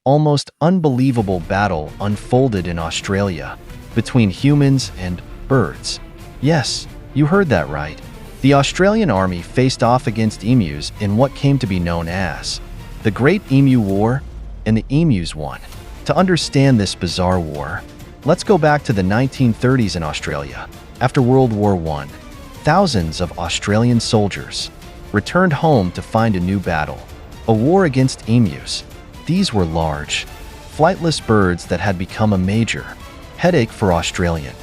almost unbelievable battle unfolded in Australia between humans and birds. Yes, you heard that right. The Australian army faced off against emus in what came to be known as the Great Emu War, and the emus won. To understand this bizarre war, let's go back to the 1930s in Australia. After World War I, thousands of Australian soldiers returned home to find a new battle, a war against emus. These were large, flightless birds that had become a major headache for Australian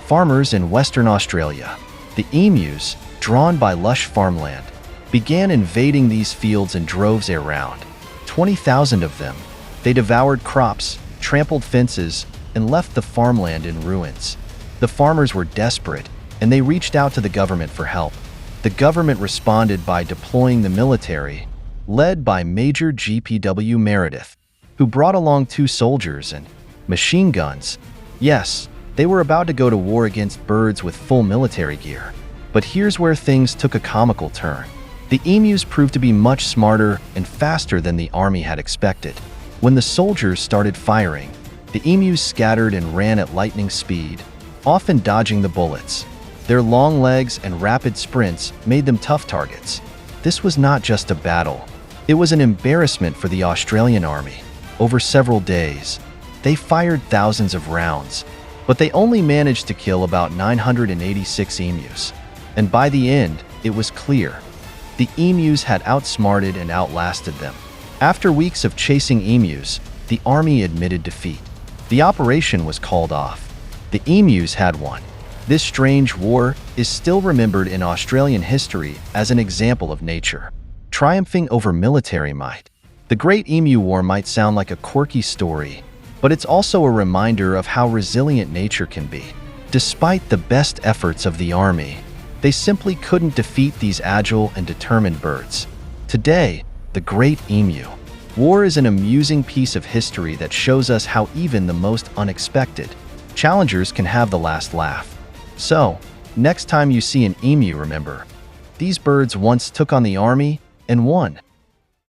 farmers in Western Australia. The emus, drawn by lush farmland, began invading these fields in droves. Around 20,000 of them. They devoured crops, trampled fences, and left the farmland in ruins. The farmers were desperate, and they reached out to the government for help. The government responded by deploying the military, led by Major G.P.W. Meredith, who brought along 2 soldiers and machine guns. Yes, they were about to go to war against birds with full military gear. But here's where things took a comical turn. The emus proved to be much smarter and faster than the army had expected. When the soldiers started firing, the emus scattered and ran at lightning speed, often dodging the bullets. Their long legs and rapid sprints made them tough targets. This was not just a battle. It was an embarrassment for the Australian army. Over several days, they fired thousands of rounds, but they only managed to kill about 986 emus. And by the end, it was clear. The emus had outsmarted and outlasted them. After weeks of chasing emus, the army admitted defeat. The operation was called off. The emus had won. This strange war is still remembered in Australian history as an example of nature triumphing over military might. The Great Emu War might sound like a quirky story, but it's also a reminder of how resilient nature can be. Despite the best efforts of the army, they simply couldn't defeat these agile and determined birds. Today, the Great Emu War is an amusing piece of history that shows us how even the most unexpected challengers can have the last laugh. So, next time you see an emu, remember, these birds once took on the army and won.